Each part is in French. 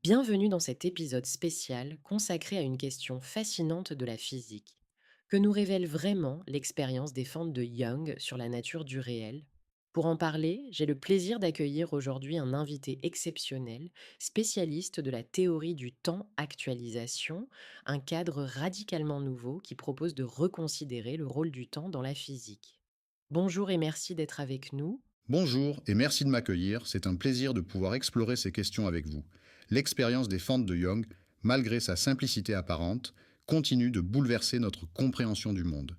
Bienvenue dans cet épisode spécial consacré à une question fascinante de la physique. Que nous révèle vraiment l'expérience des fentes de Young sur la nature du réel? Pour en parler, j'ai le plaisir d'accueillir aujourd'hui un invité exceptionnel, spécialiste de la théorie du temps-actualisation, un cadre radicalement nouveau qui propose de reconsidérer le rôle du temps dans la physique. Bonjour et merci d'être avec nous. Bonjour et merci de m'accueillir, c'est un plaisir de pouvoir explorer ces questions avec vous. L'expérience des fentes de Young, malgré sa simplicité apparente, continue de bouleverser notre compréhension du monde.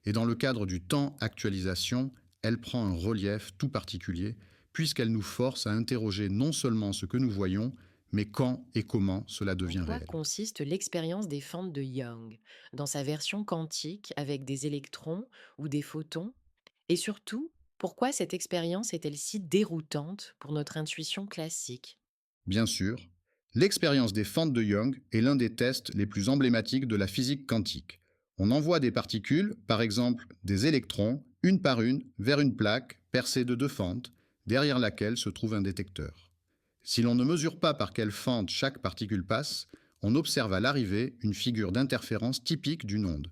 Et dans le cadre du temps actualisation, elle prend un relief tout particulier, puisqu'elle nous force à interroger non seulement ce que nous voyons, mais quand et comment cela En devient quoi réel. consiste l'expérience des fentes de Young, dans sa version quantique avec des électrons ou des photons? Et surtout, pourquoi cette expérience est-elle si déroutante pour notre intuition classique? Bien sûr, l'expérience des fentes de Young est l'un des tests les plus emblématiques de la physique quantique. On envoie des particules, par exemple des électrons, une par une, vers une plaque percée de deux fentes, derrière laquelle se trouve un détecteur. Si l'on ne mesure pas par quelle fente chaque particule passe, on observe à l'arrivée une figure d'interférence typique d'une onde.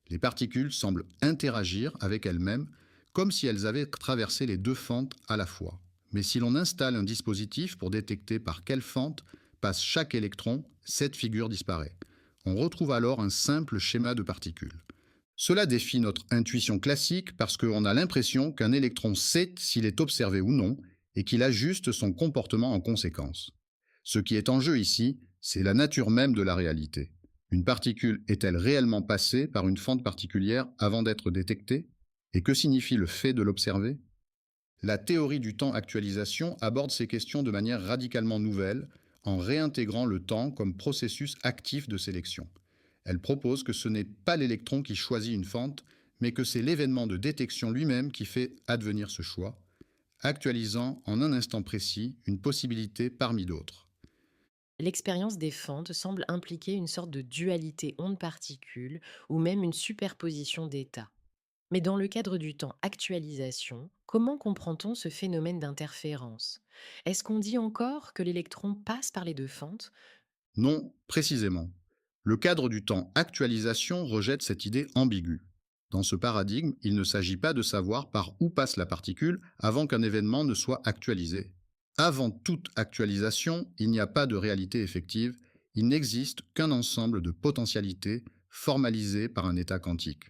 Les particules semblent interagir avec elles-mêmes comme si elles avaient traversé les deux fentes à la fois. Mais si l'on installe un dispositif pour détecter par quelle fente passe chaque électron, cette figure disparaît. On retrouve alors un simple schéma de particules. Cela défie notre intuition classique parce qu'on a l'impression qu'un électron sait s'il est observé ou non et qu'il ajuste son comportement en conséquence. Ce qui est en jeu ici, c'est la nature même de la réalité. Une particule est-elle réellement passée par une fente particulière avant d'être détectée? Et que signifie le fait de l'observer? La théorie du temps actualisation aborde ces questions de manière radicalement nouvelle, en réintégrant le temps comme processus actif de sélection. Elle propose que ce n'est pas l'électron qui choisit une fente, mais que c'est l'événement de détection lui-même qui fait advenir ce choix, actualisant en un instant précis une possibilité parmi d'autres. L'expérience des fentes semble impliquer une sorte de dualité onde-particule ou même une superposition d'états. Mais dans le cadre du temps actualisation, comment comprend-on ce phénomène d'interférence? Est-ce qu'on dit encore que l'électron passe par les deux fentes? Non, précisément. Le cadre du temps actualisation rejette cette idée ambiguë. Dans ce paradigme, il ne s'agit pas de savoir par où passe la particule avant qu'un événement ne soit actualisé. Avant toute actualisation, il n'y a pas de réalité effective, il n'existe qu'un ensemble de potentialités formalisées par un état quantique.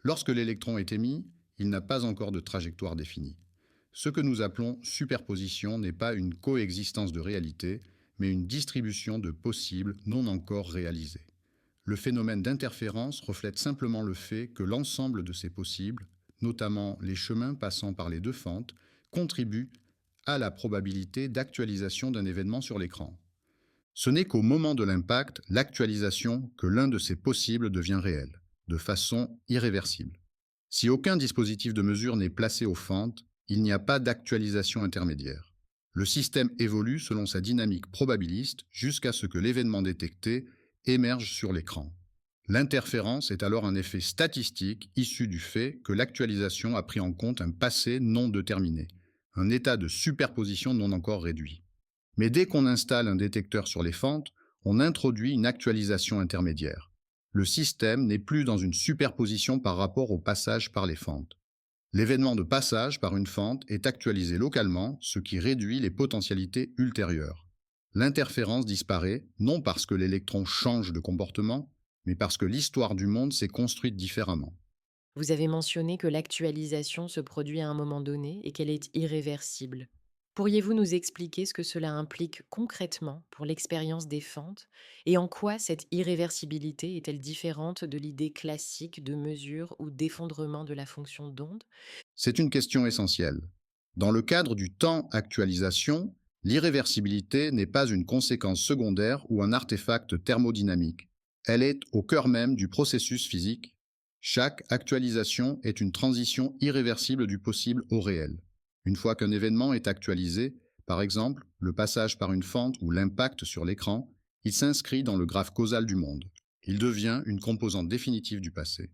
Lorsque l'électron est émis, il n'a pas encore de trajectoire définie. Ce que nous appelons superposition n'est pas une coexistence de réalités, mais une distribution de possibles non encore réalisés. Le phénomène d'interférence reflète simplement le fait que l'ensemble de ces possibles, notamment les chemins passant par les deux fentes, contribuent à la probabilité d'actualisation d'un événement sur l'écran. Ce n'est qu'au moment de l'impact, l'actualisation, que l'un de ces possibles devient réel, de façon irréversible. Si aucun dispositif de mesure n'est placé aux fentes, il n'y a pas d'actualisation intermédiaire. Le système évolue selon sa dynamique probabiliste jusqu'à ce que l'événement détecté émerge sur l'écran. L'interférence est alors un effet statistique issu du fait que l'actualisation a pris en compte un passé non déterminé, un état de superposition non encore réduit. Mais dès qu'on installe un détecteur sur les fentes, on introduit une actualisation intermédiaire. Le système n'est plus dans une superposition par rapport au passage par les fentes. L'événement de passage par une fente est actualisé localement, ce qui réduit les potentialités ultérieures. L'interférence disparaît, non parce que l'électron change de comportement, mais parce que l'histoire du monde s'est construite différemment. Vous avez mentionné que l'actualisation se produit à un moment donné et qu'elle est irréversible. Pourriez-vous nous expliquer ce que cela implique concrètement pour l'expérience des fentes et en quoi cette irréversibilité est-elle différente de l'idée classique de mesure ou d'effondrement de la fonction d'onde? C'est une question essentielle. Dans le cadre du temps actualisation, l'irréversibilité n'est pas une conséquence secondaire ou un artefact thermodynamique. Elle est au cœur même du processus physique. Chaque actualisation est une transition irréversible du possible au réel. Une fois qu'un événement est actualisé, par exemple le passage par une fente ou l'impact sur l'écran, il s'inscrit dans le graphe causal du monde. Il devient une composante définitive du passé.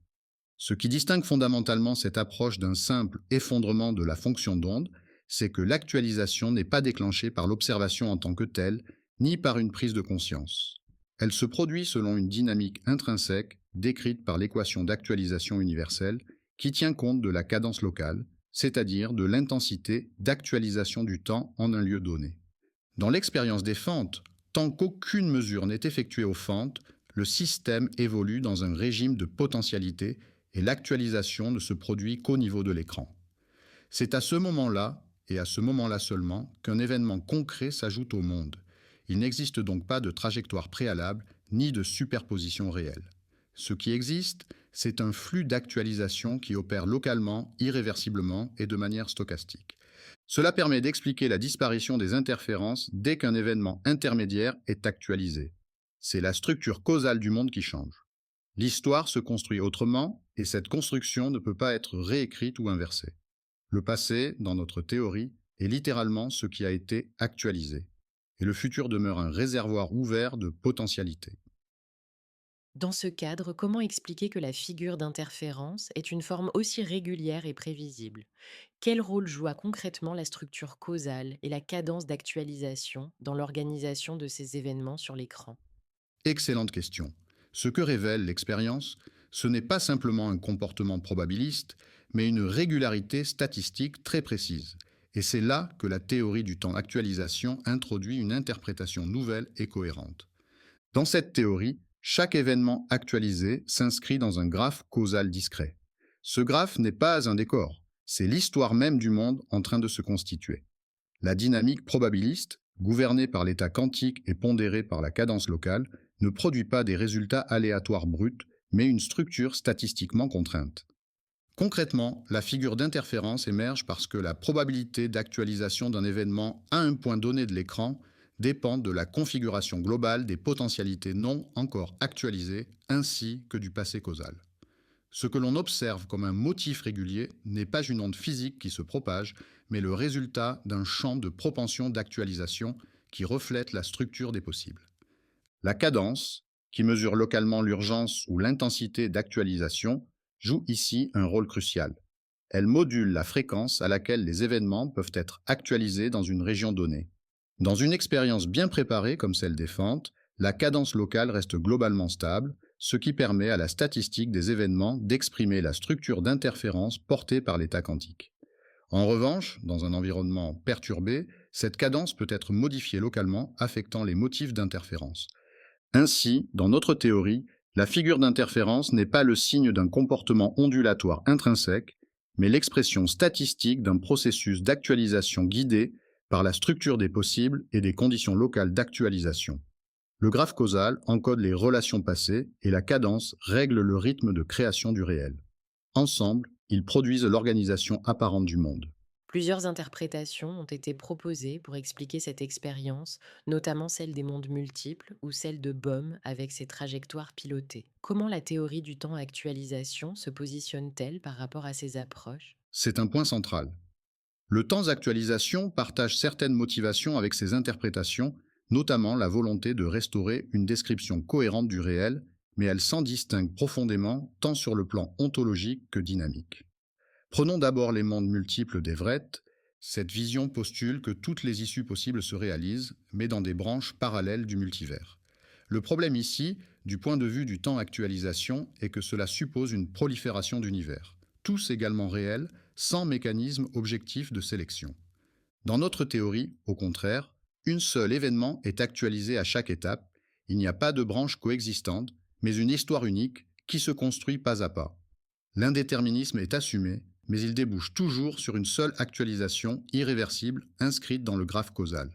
Ce qui distingue fondamentalement cette approche d'un simple effondrement de la fonction d'onde, c'est que l'actualisation n'est pas déclenchée par l'observation en tant que telle, ni par une prise de conscience. Elle se produit selon une dynamique intrinsèque décrite par l'équation d'actualisation universelle qui tient compte de la cadence locale, c'est-à-dire de l'intensité d'actualisation du temps en un lieu donné. Dans l'expérience des fentes, tant qu'aucune mesure n'est effectuée aux fentes, le système évolue dans un régime de potentialité et l'actualisation ne se produit qu'au niveau de l'écran. C'est à ce moment-là, et à ce moment-là seulement, qu'un événement concret s'ajoute au monde. Il n'existe donc pas de trajectoire préalable ni de superposition réelle. Ce qui existe, c'est un flux d'actualisation qui opère localement, irréversiblement et de manière stochastique. Cela permet d'expliquer la disparition des interférences dès qu'un événement intermédiaire est actualisé. C'est la structure causale du monde qui change. L'histoire se construit autrement et cette construction ne peut pas être réécrite ou inversée. Le passé, dans notre théorie, est littéralement ce qui a été actualisé. Et le futur demeure un réservoir ouvert de potentialités. Dans ce cadre, comment expliquer que la figure d'interférence est une forme aussi régulière et prévisible? Quel rôle joue concrètement la structure causale et la cadence d'actualisation dans l'organisation de ces événements sur l'écran? Excellente question. Ce que révèle l'expérience, ce n'est pas simplement un comportement probabiliste, mais une régularité statistique très précise. Et c'est là que la théorie du temps d'actualisation introduit une interprétation nouvelle et cohérente. Dans cette théorie, chaque événement actualisé s'inscrit dans un graphe causal discret. Ce graphe n'est pas un décor, c'est l'histoire même du monde en train de se constituer. La dynamique probabiliste, gouvernée par l'état quantique et pondérée par la cadence locale, ne produit pas des résultats aléatoires bruts, mais une structure statistiquement contrainte. Concrètement, la figure d'interférence émerge parce que la probabilité d'actualisation d'un événement à un point donné de l'écran dépend de la configuration globale des potentialités non encore actualisées ainsi que du passé causal. Ce que l'on observe comme un motif régulier n'est pas une onde physique qui se propage, mais le résultat d'un champ de propension d'actualisation qui reflète la structure des possibles. La cadence, qui mesure localement l'urgence ou l'intensité d'actualisation, joue ici un rôle crucial. Elle module la fréquence à laquelle les événements peuvent être actualisés dans une région donnée. Dans une expérience bien préparée comme celle des fentes, la cadence locale reste globalement stable, ce qui permet à la statistique des événements d'exprimer la structure d'interférence portée par l'état quantique. En revanche, dans un environnement perturbé, cette cadence peut être modifiée localement, affectant les motifs d'interférence. Ainsi, dans notre théorie, la figure d'interférence n'est pas le signe d'un comportement ondulatoire intrinsèque, mais l'expression statistique d'un processus d'actualisation guidé par la structure des possibles et des conditions locales d'actualisation. Le graphe causal encode les relations passées et la cadence règle le rythme de création du réel. Ensemble, ils produisent l'organisation apparente du monde. Plusieurs interprétations ont été proposées pour expliquer cette expérience, notamment celle des mondes multiples ou celle de Bohm avec ses trajectoires pilotées. Comment la théorie du temps actualisation se positionne-t-elle par rapport à ces approches? C'est un point central. Le temps d'actualisation partage certaines motivations avec ces interprétations, notamment la volonté de restaurer une description cohérente du réel, mais elle s'en distingue profondément tant sur le plan ontologique que dynamique. Prenons d'abord les mondes multiples d'Everett. Cette vision postule que toutes les issues possibles se réalisent, mais dans des branches parallèles du multivers. Le problème ici, du point de vue du temps actualisation, est que cela suppose une prolifération d'univers, tous également réels, sans mécanisme objectif de sélection. Dans notre théorie, au contraire, un seul événement est actualisé à chaque étape, il n'y a pas de branches coexistantes, mais une histoire unique qui se construit pas à pas. L'indéterminisme est assumé, mais il débouche toujours sur une seule actualisation irréversible inscrite dans le graphe causal.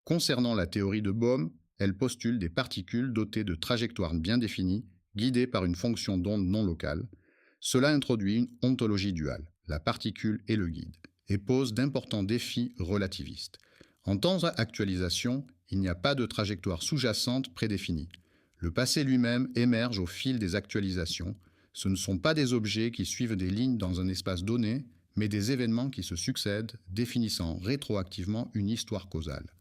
Concernant la théorie de Bohm, elle postule des particules dotées de trajectoires bien définies, guidées par une fonction d'onde non locale. Cela introduit une ontologie duale, la particule et le guide, et pose d'importants défis relativistes. En temps d'actualisation, il n'y a pas de trajectoire sous-jacente prédéfinie. Le passé lui-même émerge au fil des actualisations. Ce ne sont pas des objets qui suivent des lignes dans un espace donné, mais des événements qui se succèdent, définissant rétroactivement une histoire causale.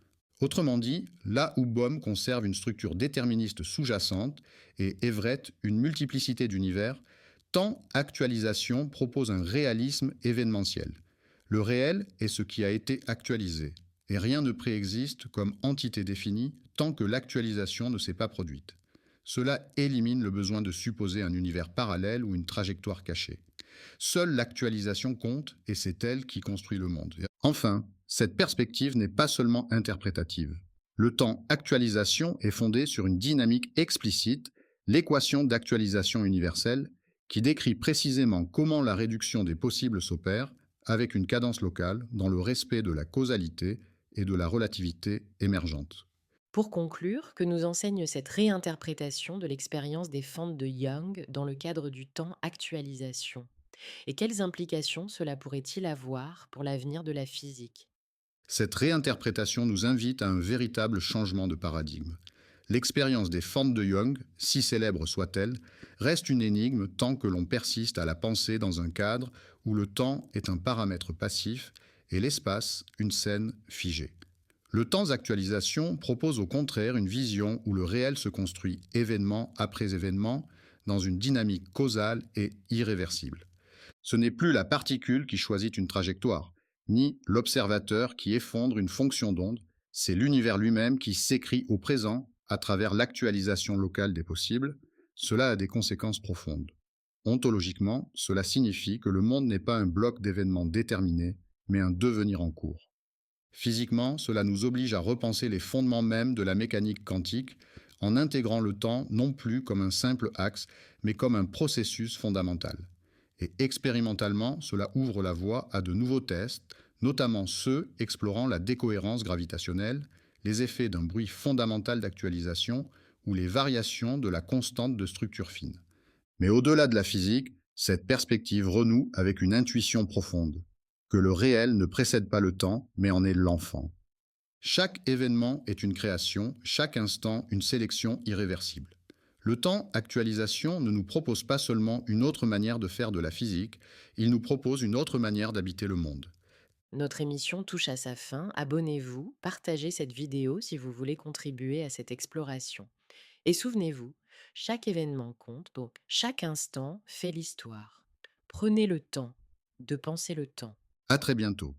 Autrement dit, là où Bohm conserve une structure déterministe sous-jacente et Everett une multiplicité d'univers, tant actualisation propose un réalisme événementiel. Le réel est ce qui a été actualisé, et rien ne préexiste comme entité définie, tant que l'actualisation ne s'est pas produite. Cela élimine le besoin de supposer un univers parallèle ou une trajectoire cachée. Seule l'actualisation compte et c'est elle qui construit le monde. Enfin, cette perspective n'est pas seulement interprétative. Le temps actualisation est fondé sur une dynamique explicite, l'équation d'actualisation universelle, qui décrit précisément comment la réduction des possibles s'opère avec une cadence locale dans le respect de la causalité et de la relativité émergente. Pour conclure, que nous enseigne cette réinterprétation de l'expérience des fentes de Young dans le cadre du temps actualisation? Et quelles implications cela pourrait-il avoir pour l'avenir de la physique? Cette réinterprétation nous invite à un véritable changement de paradigme. L'expérience des fentes de Young, si célèbre soit-elle, reste une énigme tant que l'on persiste à la penser dans un cadre où le temps est un paramètre passif et l'espace une scène figée. Le temps actualisation propose au contraire une vision où le réel se construit événement après événement dans une dynamique causale et irréversible. Ce n'est plus la particule qui choisit une trajectoire, ni l'observateur qui effondre une fonction d'onde, c'est l'univers lui-même qui s'écrit au présent à travers l'actualisation locale des possibles. Cela a des conséquences profondes. Ontologiquement, cela signifie que le monde n'est pas un bloc d'événements déterminés, mais un devenir en cours. Physiquement, cela nous oblige à repenser les fondements mêmes de la mécanique quantique en intégrant le temps non plus comme un simple axe, mais comme un processus fondamental. Et expérimentalement, cela ouvre la voie à de nouveaux tests, notamment ceux explorant la décohérence gravitationnelle, les effets d'un bruit fondamental d'actualisation ou les variations de la constante de structure fine. Mais au-delà de la physique, cette perspective renoue avec une intuition profonde, que le réel ne précède pas le temps, mais en est l'enfant. Chaque événement est une création, chaque instant une sélection irréversible. Le temps actualisation ne nous propose pas seulement une autre manière de faire de la physique, il nous propose une autre manière d'habiter le monde. Notre émission touche à sa fin. Abonnez-vous, partagez cette vidéo si vous voulez contribuer à cette exploration. Et souvenez-vous, chaque événement compte, donc chaque instant fait l'histoire. Prenez le temps de penser le temps. À très bientôt.